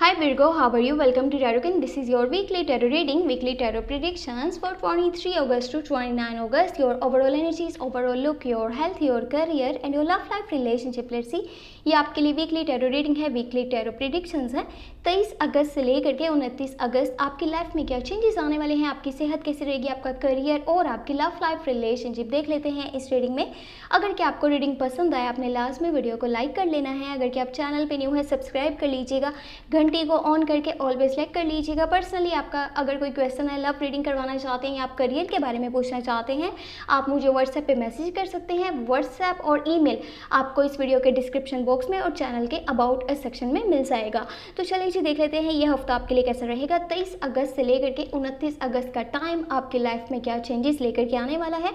Hi Virgo, how are you? Welcome to Tarot. This is your weekly tarot reading, weekly tarot predictions for 23 August to 29 August. Your overall energies, overall look, your health, your career and your love life relationship. Let's see. ये आपके लिए weekly tarot reading है, weekly tarot predictions है। 23 अगस्त से लेकर के 29 अगस्त आपकी life में क्या चेंजेस आने वाले हैं, आपकी सेहत कैसी रहेगी, आपका करियर और आपकी लव लाइफ रिलेशनशिप देख लेते हैं इस रीडिंग में। अगर क्या आपको रीडिंग पसंद आए, आपने लास्ट में वीडियो को लाइक कर लेना है। अगर क्या आप चैनल पे न्यू है, सब्सक्राइब कर लीजिएगा, घंटी को ऑन करके ऑल पे सेलेक्ट कर लीजिएगा। पर्सनली आपका अगर कोई क्वेश्चन है, लव रीडिंग करवाना चाहते हैं या आप करियर के बारे में पूछना चाहते हैं, आप मुझे व्हाट्सएप पे मैसेज कर सकते हैं। व्हाट्सएप और ईमेल आपको इस वीडियो के डिस्क्रिप्शन बॉक्स में और चैनल के अबाउट अस सेक्शन में मिल जाएगा। तो चलिए जी देख लेते हैं ये हफ्ता आपके लिए कैसा रहेगा। 23 अगस्त से लेकर के 29 अगस्त का टाइम आपकी लाइफ में क्या चेंजेस लेकर के आने वाला है।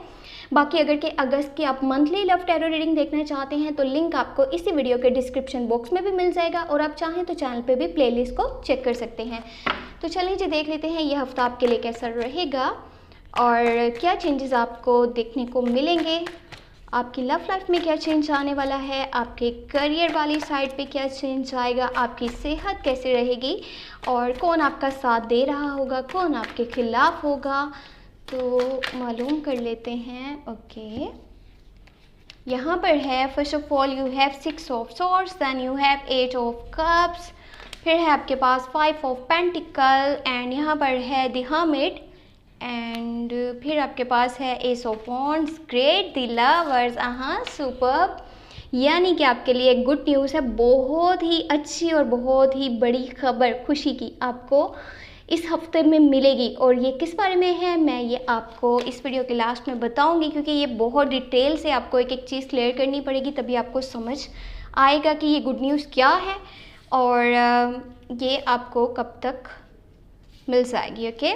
बाकी अगर के अगस्त की आप मंथली लव टैरो रीडिंग देखना चाहते हैं तो लिंक आपको इसी वीडियो के डिस्क्रिप्शन बॉक्स में भी मिल जाएगा और आप चाहें तो चैनल पे भी प्लेलिस्ट को चेक कर सकते हैं। तो चलिए जी देख लेते हैं ये हफ्ता आपके लिए कैसा रहेगा और क्या चेंजेस आपको देखने को मिलेंगे। आपकी लव लाइफ में क्या चेंज आने वाला है, आपके करियर वाली साइड पे क्या चेंज आएगा, आपकी सेहत कैसी रहेगी और कौन आपका साथ दे रहा होगा, कौन आपके खिलाफ होगा, तो मालूम कर लेते हैं। ओके, यहाँ पर है first of all you have 6 of swords, then you have 8 of cups, फिर है आपके पास 5 ऑफ पेंटिकल एंड यहाँ पर है द हर्मिट एंड फिर आपके पास है S of wands. Great, the lovers, superb. यानी कि आपके लिए एक गुड न्यूज़ है, बहुत ही अच्छी और बहुत ही बड़ी खबर खुशी की आपको इस हफ्ते में मिलेगी। और ये किस बारे में है मैं ये आपको इस वीडियो के लास्ट में बताऊंगी, क्योंकि ये बहुत डिटेल से आपको एक एक चीज़ क्लियर करनी पड़ेगी, तभी आपको समझ आएगा कि ये गुड न्यूज़ क्या है और ये आपको कब तक मिल जाएगी। ओके,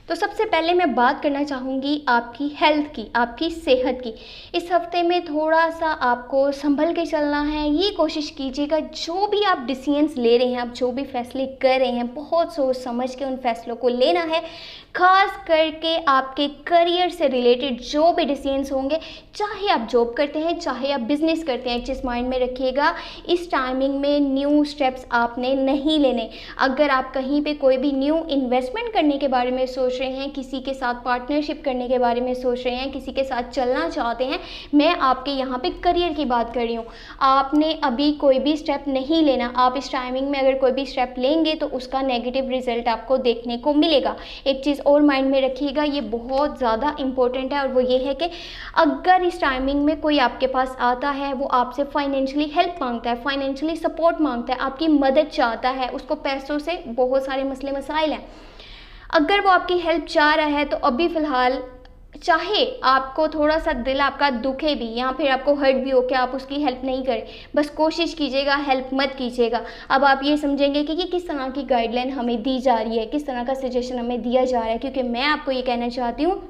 तो सबसे पहले मैं बात करना चाहूँगी आपकी हेल्थ की, आपकी सेहत की। इस हफ्ते में थोड़ा सा आपको संभल के चलना है। ये कोशिश कीजिएगा जो भी आप डिसीजंस ले रहे हैं, आप जो भी फैसले कर रहे हैं, बहुत सोच समझ के उन फैसलों को लेना है। खास करके आपके करियर से रिलेटेड जो भी डिसीजंस होंगे, चाहे आप जॉब करते हैं चाहे आप बिजनेस करते हैं, एक चीज़ माइंड में रखिएगा, इस टाइमिंग में न्यू स्टेप्स आपने नहीं लेने। अगर आप कहीं पे कोई भी न्यू इन्वेस्टमेंट करने के बारे में सोच रहे हैं, किसी के साथ पार्टनरशिप करने के बारे में सोच रहे हैं, किसी के साथ चलना चाहते हैं, मैं आपके यहाँ पे करियर की बात कर रही हूँ, आपने अभी कोई भी स्टेप नहीं लेना। आप इस टाइमिंग में अगर कोई भी स्टेप लेंगे तो उसका नेगेटिव रिजल्ट आपको देखने को मिलेगा। एक चीज़ और माइंड में रखिएगा, ये बहुत ज़्यादा इंपॉर्टेंट है और वो ये है कि अगर इस टाइमिंग में कोई आपके पास आता है, वो आपसे फाइनेंशियली हेल्प मांगता है, फाइनेंशियली सपोर्ट मांगता है, आपकी मदद चाहता है, उसको पैसों से बहुत सारे मसले मसाइल हैं, अगर वो आपकी हेल्प चाह रहा है तो अभी फ़िलहाल चाहे आपको थोड़ा सा दिल आपका दुखे भी या फिर आपको हर्ट भी हो कि आप उसकी हेल्प नहीं करें, बस कोशिश कीजिएगा, हेल्प मत कीजिएगा। अब आप ये समझेंगे कि किस तरह की गाइडलाइन हमें दी जा रही है, किस तरह का सजेशन हमें दिया जा रहा है, क्योंकि मैं आपको ये कहना चाहती हूँ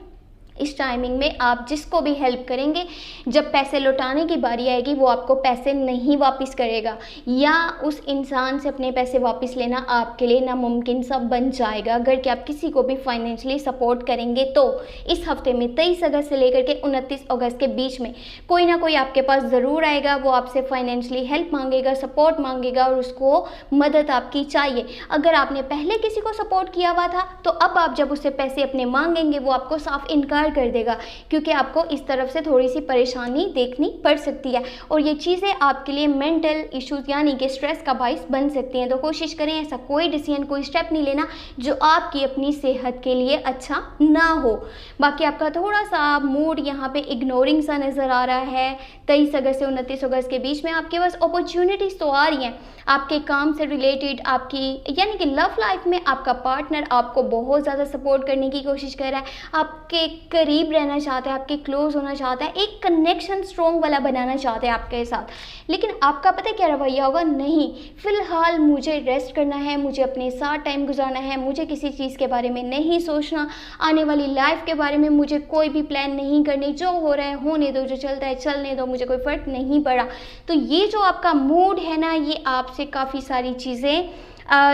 इस टाइमिंग में आप जिसको भी हेल्प करेंगे, जब पैसे लौटाने की बारी आएगी वो आपको पैसे नहीं वापस करेगा या उस इंसान से अपने पैसे वापस लेना आपके लिए नामुमकिन सा बन जाएगा। अगर कि आप किसी को भी फाइनेंशियली सपोर्ट करेंगे तो इस हफ्ते में 23 अगस्त से लेकर के 29 अगस्त के बीच में कोई ना कोई आपके पास ज़रूर आएगा, वो आपसे फाइनेंशियली हेल्प मांगेगा, सपोर्ट मांगेगा और उसको मदद आपकी चाहिए। अगर आपने पहले किसी को सपोर्ट किया हुआ था तो अब आप जब उससे पैसे अपने मांगेंगे वो आपको साफ इनकार कर देगा, क्योंकि आपको इस तरफ से थोड़ी सी परेशानी देखनी पड़ सकती है और ये चीज़ें आपके लिए मेंटल इश्यूज यानी कि स्ट्रेस का बाइस बन सकती हैं। तो कोशिश करें ऐसा कोई डिसीजन, कोई स्टेप नहीं लेना जो आपकी अपनी सेहत के लिए अच्छा ना हो। बाकी आपका थोड़ा सा मूड यहाँ पे इग्नोरिंग सा नज़र आ रहा है। 23 अगस्त से 29 अगस्त के बीच में आपके पास अपॉर्चुनिटीज़ तो आ रही हैं, आपके काम से रिलेटेड, आपकी यानी कि लव लाइफ में आपका पार्टनर आपको बहुत ज़्यादा सपोर्ट करने की कोशिश कर रहा है, आपके करीब रहना चाहता है, आपके क्लोज होना चाहता है, एक कनेक्शन स्ट्रॉन्ग वाला बनाना चाहते हैं आपके साथ। लेकिन आपका पता है क्या रवैया होगा, नहीं फ़िलहाल मुझे रेस्ट करना है, मुझे अपने साथ टाइम गुजारना है, मुझे किसी चीज़ के बारे में नहीं सोचना, आने वाली लाइफ के बारे में मुझे कोई भी प्लान नहीं करनी, जो हो रहा है होने दो, जो चलता है चलने दो, मुझे कोई फ़र्क नहीं पड़ा। तो ये जो आपका मूड है ना, ये आपसे काफ़ी सारी चीज़ें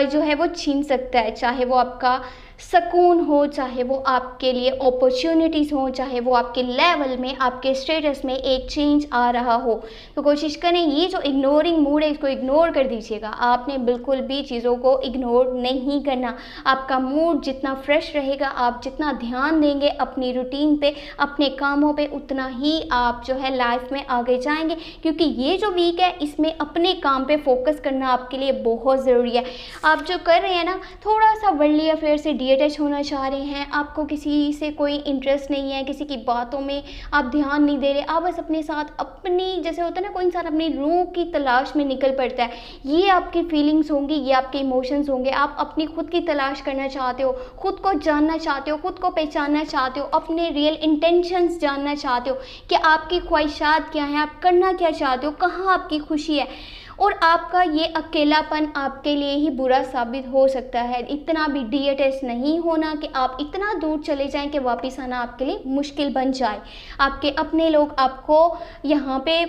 जो है वो छीन सकता है, चाहे वो आपका सुकून हो, चाहे वो आपके लिए अपॉर्चुनिटीज़ हो, चाहे वो आपके लेवल में, आपके स्टेटस में एक चेंज आ रहा हो। तो कोशिश करें ये जो इग्नोरिंग मूड है इसको इग्नोर कर दीजिएगा। आपने बिल्कुल भी चीज़ों को इग्नोर नहीं करना। आपका मूड जितना फ्रेश रहेगा, आप जितना ध्यान देंगे अपनी रूटीन पे, अपने कामों पे, उतना ही आप जो है लाइफ में आगे जाएंगे। क्योंकि ये जो वीक है इसमें अपने काम पे फोकस करना आपके लिए बहुत ज़रूरी है। आप जो कर रहे हैं ना, थोड़ा सा वर्ल्डली अफेयर से डिटैच होना चाह रहे हैं, आपको किसी से कोई इंटरेस्ट नहीं है, किसी की बातों में आप ध्यान नहीं दे रहे, आप बस अपने साथ अपनी, जैसे होता है ना कोई इंसान अपनी रूह की तलाश में निकल पड़ता है, ये आपकी फीलिंग्स होंगी, ये आपके इमोशंस होंगे। आप अपनी खुद की तलाश करना चाहते हो, खुद को जानना चाहते हो, खुद को पहचानना चाहते हो, अपने रियल इंटेंशंस जानना चाहते हो कि आपकी ख्वाहिशात क्या हैं, आप करना क्या चाहते हो, कहाँ आपकी खुशी है। और आपका ये अकेलापन आपके लिए ही बुरा साबित हो सकता है। इतना भी डिएटेस नहीं होना कि आप इतना दूर चले जाएं कि वापस आना आपके लिए मुश्किल बन जाए। आपके अपने लोग आपको यहाँ पे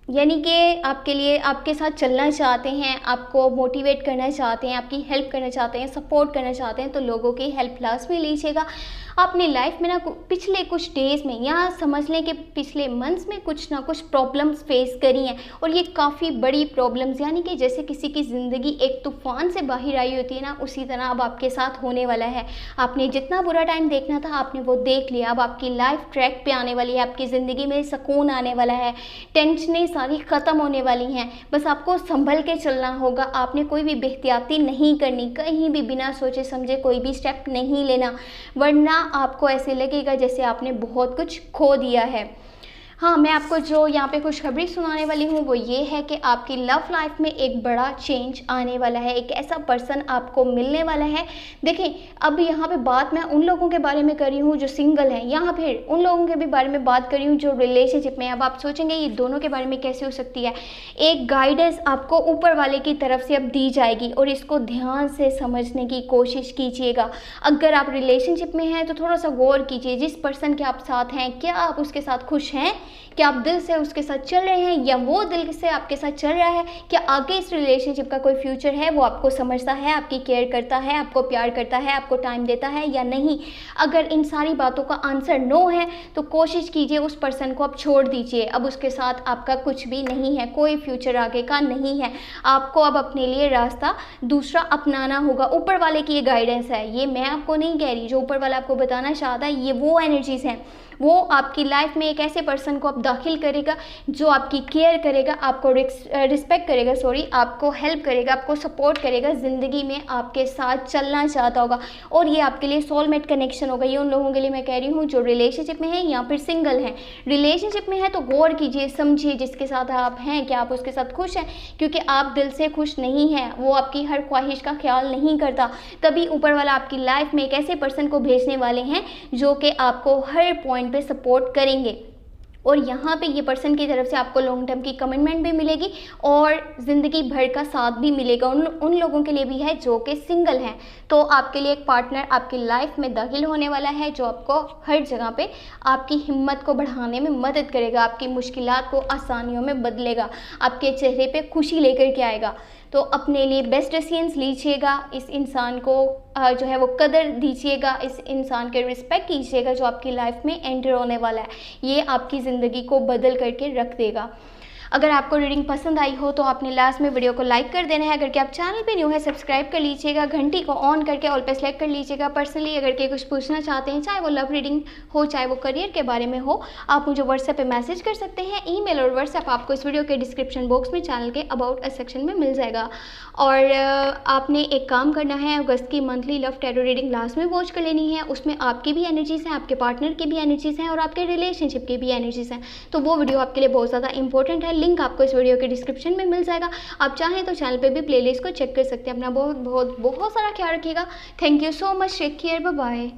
यानी कि आपके लिए, आपके साथ चलना चाहते हैं, आपको मोटिवेट करना चाहते हैं, आपकी हेल्प करना चाहते हैं, सपोर्ट करना चाहते हैं, तो लोगों की हेल्प लास्ट में लीजिएगा। अपनी लाइफ में ना पिछले कुछ डेज़ में, या समझ लें कि पिछले मंथ्स में कुछ ना कुछ प्रॉब्लम्स फेस करी हैं, और ये काफ़ी बड़ी प्रॉब्लम्स, यानी कि जैसे किसी की ज़िंदगी एक तूफ़ान से बाहर आई होती है ना, उसी तरह अब आपके साथ होने वाला है। आपने जितना बुरा टाइम देखना था आपने वो देख लिया। अब आपकी लाइफ ट्रैक पे आने वाली है, आपकी ज़िंदगी में सुकून आने वाला है, टेंशनें सारी ख़त्म होने वाली हैं। बस आपको संभल के चलना होगा। आपने कोई भी बेहतियाती नहीं करनी, कहीं भी बिना सोचे समझे कोई भी स्टेप नहीं लेना, वरना आपको ऐसे लगेगा जैसे आपने बहुत कुछ खो दिया है। हाँ, मैं आपको जो यहाँ पे खुशखबरी सुनाने वाली हूँ वो ये है कि आपकी लव लाइफ में एक बड़ा चेंज आने वाला है। एक ऐसा पर्सन आपको मिलने वाला है। देखें, अब यहाँ पे बात मैं उन लोगों के बारे में कर रही हूँ जो सिंगल हैं, यहाँ फिर उन लोगों के भी बारे में बात कर रही हूँ जो रिलेशनशिप में। अब आप सोचेंगे ये दोनों के बारे में कैसे हो सकती है। एक गाइडेंस आपको ऊपर वाले की तरफ से अब दी जाएगी, और इसको ध्यान से समझने की कोशिश कीजिएगा। अगर आप रिलेशनशिप में हैं तो थोड़ा सा गौर कीजिए, जिस पर्सन के आप साथ हैं क्या आप उसके साथ खुश हैं, क्या आप दिल से उसके साथ चल रहे हैं, या वो दिल से आपके साथ चल रहा है, क्या आगे इस रिलेशनशिप का कोई फ्यूचर है, वो आपको समझता है, आपकी केयर करता है, आपको प्यार करता है, आपको टाइम देता है या नहीं। अगर इन सारी बातों का आंसर नो है तो कोशिश कीजिए उस पर्सन को आप छोड़ दीजिए। अब उसके साथ आपका कुछ भी नहीं है, कोई फ्यूचर आगे का नहीं है। आपको अब अपने लिए रास्ता दूसरा अपनाना होगा। ऊपर वाले की ये गाइडेंस है, ये मैं आपको नहीं कह रही, जो ऊपर वाला आपको बताना चाहता है ये वो एनर्जीज हैं। वो आपकी लाइफ में एक ऐसे पर्सन को आप दाखिल करेगा जो आपकी केयर करेगा, आपको रिस्पेक्ट करेगा, आपको हेल्प करेगा, आपको सपोर्ट करेगा, ज़िंदगी में आपके साथ चलना चाहता होगा, और ये आपके लिए सोलमेट कनेक्शन होगा। ये उन लोगों के लिए मैं कह रही हूँ जो रिलेशनशिप में है या फिर सिंगल हैं। रिलेशनशिप में है तो गौर कीजिए, समझिए जिसके साथ आप हैं क्या आप उसके साथ खुश हैं, क्योंकि आप दिल से खुश नहीं हैं, वो आपकी हर ख्वाहिश का ख्याल नहीं करता। तभी ऊपर वाला आपकी लाइफ में एक ऐसे पर्सन को भेजने वाले हैं जो कि आपको हर पॉइंट पे सपोर्ट करेंगे, और यहाँ पे ये पर्सन की तरफ से आपको लॉन्ग टर्म की कमिटमेंट भी मिलेगी और ज़िंदगी भर का साथ भी मिलेगा। उन लोगों के लिए भी है जो कि सिंगल हैं। तो आपके लिए एक पार्टनर आपकी लाइफ में दाखिल होने वाला है जो आपको हर जगह पे आपकी हिम्मत को बढ़ाने में मदद करेगा, आपकी मुश्किलात को आसानियों में बदलेगा, आपके चेहरे पे खुशी लेकर के आएगा। तो अपने लिए बेस्ट डिसीजंस लीजिएगा, इस इंसान को जो है वो कदर दीजिएगा, इस इंसान के रिस्पेक्ट कीजिएगा जो आपकी लाइफ में एंटर होने वाला है। ये आपकी ज़िंदगी को बदल करके रख देगा। अगर आपको रीडिंग पसंद आई हो तो आपने लास्ट में वीडियो को लाइक कर देना है। अगर कि आप चैनल पे न्यू है सब्सक्राइब कर लीजिएगा, घंटी को ऑन करके ऑल पे सेलेक्ट कर लीजिएगा। पर्सनली अगर के कुछ पूछना चाहते हैं, चाहे वो लव रीडिंग हो चाहे वो करियर के बारे में हो, आप मुझे व्हाट्सएप पे मैसेज कर सकते हैं। ईमेल और व्हाट्सएप आपको इस वीडियो के डिस्क्रिप्शन बॉक्स में चैनल के अबाउट अस सेक्शन में मिल जाएगा। और आपने एक काम करना है, अगस्त की monthly love tarot reading last में वॉच कर लेनी है। उसमें आपकी भी एनर्जीज़ हैं, आपके पार्टनर की भी एनर्जीज़ हैं और आपके रिलेशनशिप की भी एनर्जीज़ हैं। तो वो वीडियो आपके लिए बहुत ज़्यादा इंपॉर्टेंट है। लिंक आपको इस वीडियो के डिस्क्रिप्शन में मिल जाएगा। आप चाहें तो चैनल पे भी प्लेलिस्ट को चेक कर सकते हैं। अपना बहुत बहुत बहुत सारा ख्याल रखिएगा। Thank you so much. Take care, bye bye.